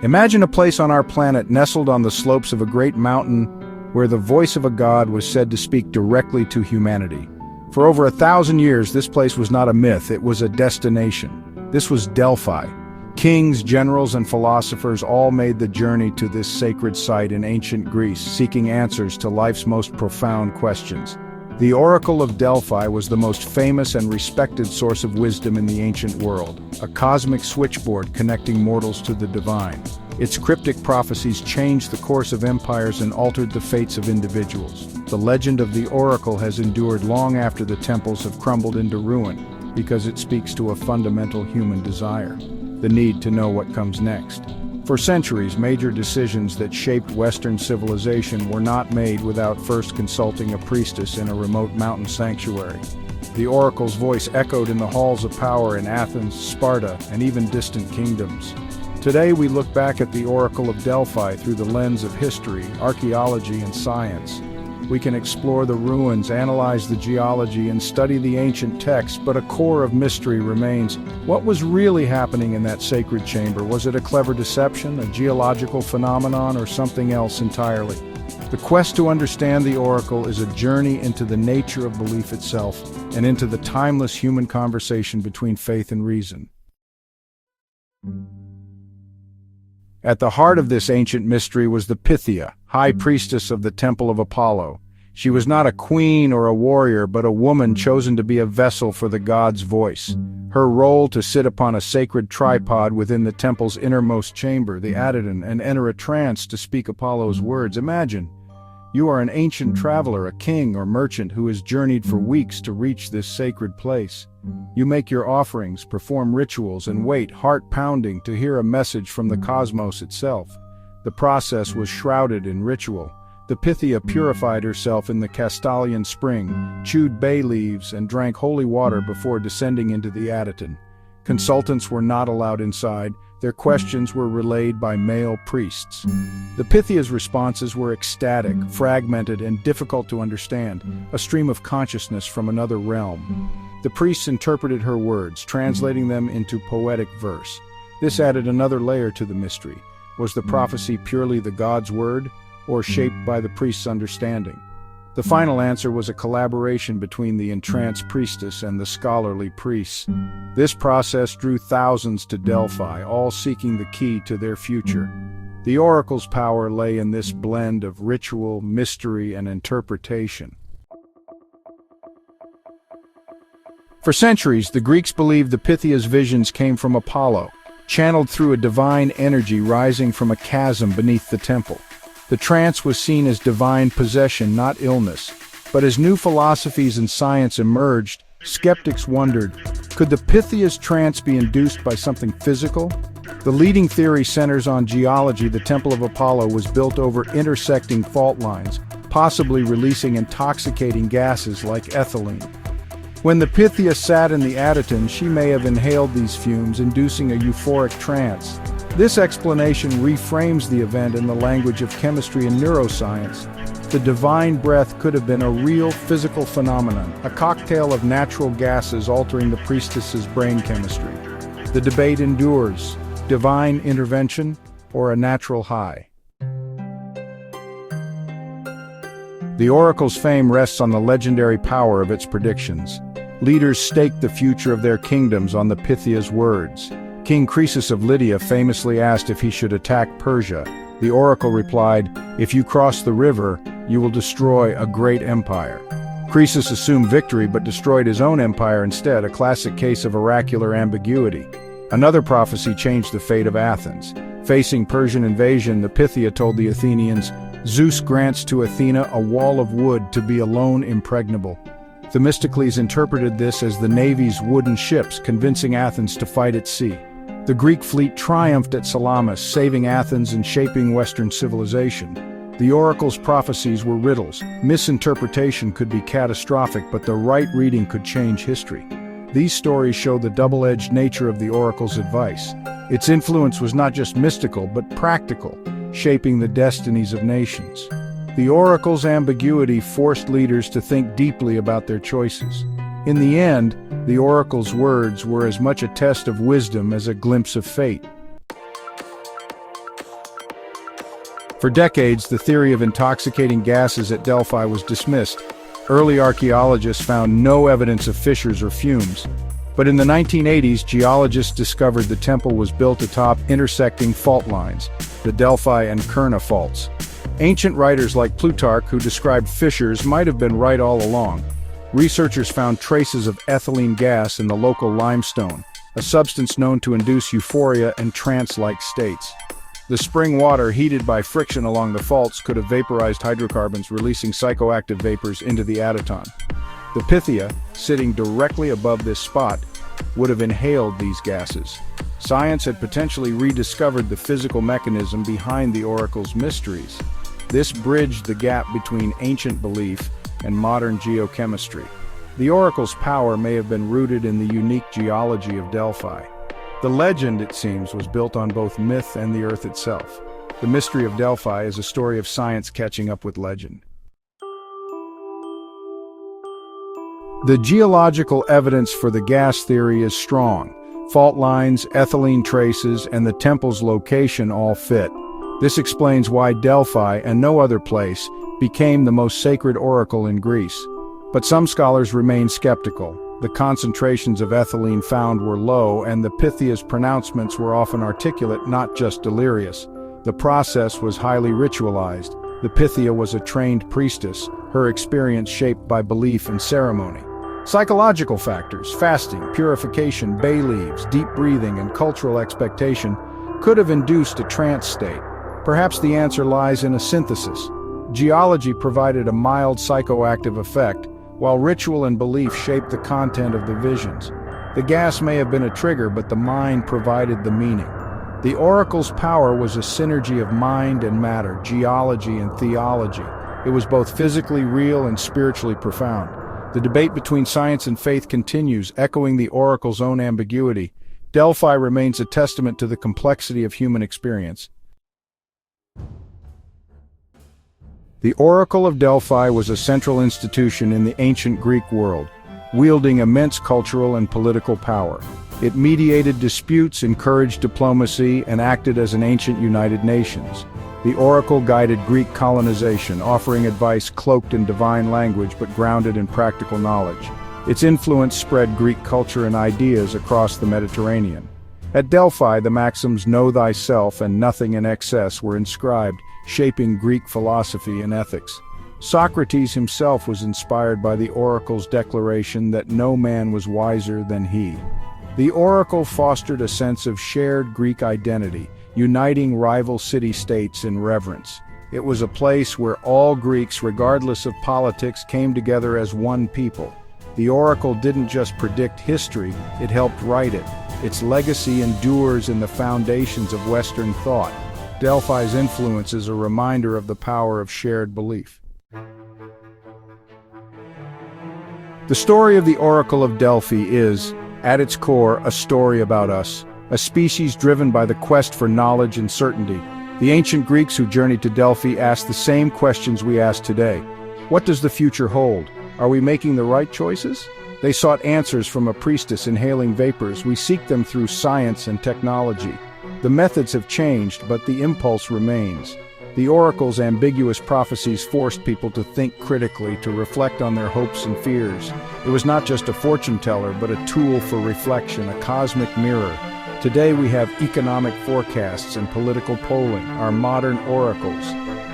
Imagine a place on our planet nestled on the slopes of a great mountain where the voice of a god was said to speak directly to humanity. For over 1,000 years, this place was not a myth, it was a destination. This was Delphi. Kings, generals, and philosophers all made the journey to this sacred site in ancient Greece, seeking answers to life's most profound questions. The Oracle of Delphi was the most famous and respected source of wisdom in the ancient world, a cosmic switchboard connecting mortals to the divine. Its cryptic prophecies changed the course of empires and altered the fates of individuals. The legend of the Oracle has endured long after the temples have crumbled into ruin, because it speaks to a fundamental human desire, the need to know what comes next. For centuries, major decisions that shaped Western civilization were not made without first consulting a priestess in a remote mountain sanctuary. The oracle's voice echoed in the halls of power in Athens, Sparta, and even distant kingdoms. Today we look back at the Oracle of Delphi through the lens of history, archaeology, and science. We can explore the ruins, analyze the geology, and study the ancient texts, but a core of mystery remains. What was really happening in that sacred chamber? Was it a clever deception, a geological phenomenon, or something else entirely? The quest to understand the Oracle is a journey into the nature of belief itself and into the timeless human conversation between faith and reason. At the heart of this ancient mystery was the Pythia, high priestess of the Temple of Apollo. She was not a queen or a warrior, but a woman chosen to be a vessel for the god's voice. Her role to sit upon a sacred tripod within the temple's innermost chamber, the Adyton, and enter a trance to speak Apollo's words. Imagine, you are an ancient traveler, a king or merchant who has journeyed for weeks to reach this sacred place. You make your offerings, perform rituals, and wait, heart-pounding, to hear a message from the cosmos itself. The process was shrouded in ritual. The Pythia purified herself in the Castalian spring, chewed bay leaves, and drank holy water before descending into the Adyton. Consultants were not allowed inside. Their questions were relayed by male priests. The Pythia's responses were ecstatic, fragmented, and difficult to understand, a stream of consciousness from another realm. The priests interpreted her words, translating them into poetic verse. This added another layer to the mystery. Was the prophecy purely the god's word, or shaped by the priest's understanding? The final answer was a collaboration between the entranced priestess and the scholarly priests. This process drew thousands to Delphi, all seeking the key to their future. The oracle's power lay in this blend of ritual, mystery, and interpretation. For centuries, the Greeks believed the Pythia's visions came from Apollo, channeled through a divine energy rising from a chasm beneath the temple. The trance was seen as divine possession, not illness. But as new philosophies and science emerged, skeptics wondered, could the Pythia's trance be induced by something physical? The leading theory centers on geology. The Temple of Apollo was built over intersecting fault lines, possibly releasing intoxicating gases like ethylene. When the Pythia sat in the Adyton, she may have inhaled these fumes, inducing a euphoric trance. This explanation reframes the event in the language of chemistry and neuroscience. The divine breath could have been a real physical phenomenon, a cocktail of natural gases altering the priestess's brain chemistry. The debate endures: divine intervention or a natural high? The oracle's fame rests on the legendary power of its predictions. Leaders staked the future of their kingdoms on the Pythia's words. King Croesus of Lydia famously asked if he should attack Persia. The oracle replied, "If you cross the river, you will destroy a great empire." Croesus assumed victory but destroyed his own empire instead, a classic case of oracular ambiguity. Another prophecy changed the fate of Athens. Facing Persian invasion, the Pythia told the Athenians, "Zeus grants to Athena a wall of wood to be alone impregnable." Themistocles interpreted this as the navy's wooden ships, convincing Athens to fight at sea. The Greek fleet triumphed at Salamis, saving Athens and shaping Western civilization. The oracle's prophecies were riddles. Misinterpretation could be catastrophic, but the right reading could change history. These stories show the double-edged nature of the oracle's advice. Its influence was not just mystical, but practical, shaping the destinies of nations. The oracle's ambiguity forced leaders to think deeply about their choices. In the end, the oracle's words were as much a test of wisdom as a glimpse of fate. For decades, the theory of intoxicating gases at Delphi was dismissed. Early archaeologists found no evidence of fissures or fumes. But in the 1980s, geologists discovered the temple was built atop intersecting fault lines, the Delphi and Kurna faults. Ancient writers like Plutarch, who described fissures, might have been right all along. Researchers found traces of ethylene gas in the local limestone, a substance known to induce euphoria and trance-like states. The spring water, heated by friction along the faults, could have vaporized hydrocarbons, releasing psychoactive vapors into the Ataton. The Pythia, sitting directly above this spot, would have inhaled these gases. Science had potentially rediscovered the physical mechanism behind the oracle's mysteries. This bridged the gap between ancient belief and modern geochemistry. The oracle's power may have been rooted in the unique geology of Delphi. The legend, it seems, was built on both myth and the earth itself. The mystery of Delphi is a story of science catching up with legend. The geological evidence for the gas theory is strong. Fault lines, ethylene traces, and the temple's location all fit. This explains why Delphi, and no other place, became the most sacred oracle in Greece. But some scholars remain skeptical. The concentrations of ethylene found were low, and the Pythia's pronouncements were often articulate, not just delirious. The process was highly ritualized. The Pythia was a trained priestess, her experience shaped by belief and ceremony. Psychological factors, fasting, purification, bay leaves, deep breathing, and cultural expectation could have induced a trance state. Perhaps the answer lies in a synthesis. Geology provided a mild psychoactive effect, while ritual and belief shaped the content of the visions. The gas may have been a trigger, but the mind provided the meaning. The oracle's power was a synergy of mind and matter, geology and theology. It was both physically real and spiritually profound. The debate between science and faith continues, echoing the oracle's own ambiguity. Delphi remains a testament to the complexity of human experience. The Oracle of Delphi was a central institution in the ancient Greek world, wielding immense cultural and political power. It mediated disputes, encouraged diplomacy, and acted as an ancient United Nations. The oracle guided Greek colonization, offering advice cloaked in divine language but grounded in practical knowledge. Its influence spread Greek culture and ideas across the Mediterranean. At Delphi, the maxims "Know thyself" and "Nothing in excess" were inscribed, shaping Greek philosophy and ethics. Socrates himself was inspired by the oracle's declaration that no man was wiser than he. The oracle fostered a sense of shared Greek identity, uniting rival city-states in reverence. It was a place where all Greeks, regardless of politics, came together as one people. The oracle didn't just predict history, it helped write it. Its legacy endures in the foundations of Western thought. Delphi's influence is a reminder of the power of shared belief. The story of the Oracle of Delphi is, at its core, a story about us, a species driven by the quest for knowledge and certainty. The ancient Greeks who journeyed to Delphi asked the same questions we ask today. What does the future hold? Are we making the right choices? They sought answers from a priestess inhaling vapors. We seek them through science and technology. The methods have changed, but the impulse remains. The oracle's ambiguous prophecies forced people to think critically, to reflect on their hopes and fears. It was not just a fortune teller, but a tool for reflection, a cosmic mirror. Today we have economic forecasts and political polling, our modern oracles.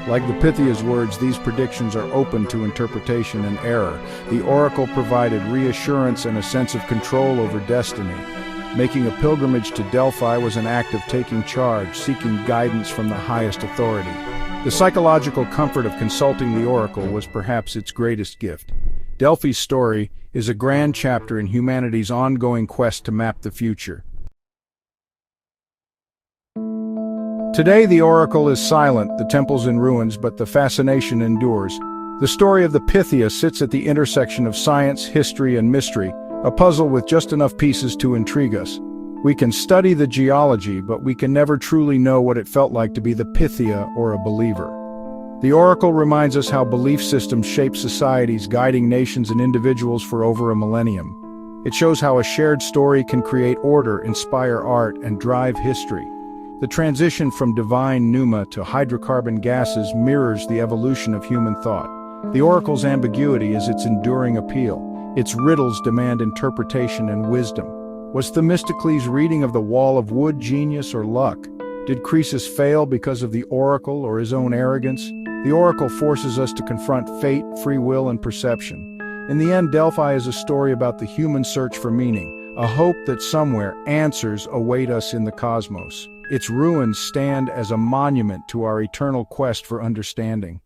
Like the Pythia's words, these predictions are open to interpretation and error. The oracle provided reassurance and a sense of control over destiny. Making a pilgrimage to Delphi was an act of taking charge, seeking guidance from the highest authority. The psychological comfort of consulting the oracle was perhaps its greatest gift. Delphi's story is a grand chapter in humanity's ongoing quest to map the future. Today the oracle is silent, the temple's in ruins, but the fascination endures. The story of the Pythia sits at the intersection of science, history, and mystery, a puzzle with just enough pieces to intrigue us. We can study the geology, but we can never truly know what it felt like to be the Pythia or a believer. The oracle reminds us how belief systems shape societies, guiding nations and individuals for over a millennium. It shows how a shared story can create order, inspire art, and drive history. The transition from divine pneuma to hydrocarbon gases mirrors the evolution of human thought. The oracle's ambiguity is its enduring appeal. Its riddles demand interpretation and wisdom. Was Themistocles' reading of the Wall of Wood genius or luck? Did Croesus fail because of the oracle or his own arrogance? The oracle forces us to confront fate, free will, and perception. In the end, Delphi is a story about the human search for meaning, a hope that somewhere answers await us in the cosmos. Its ruins stand as a monument to our eternal quest for understanding.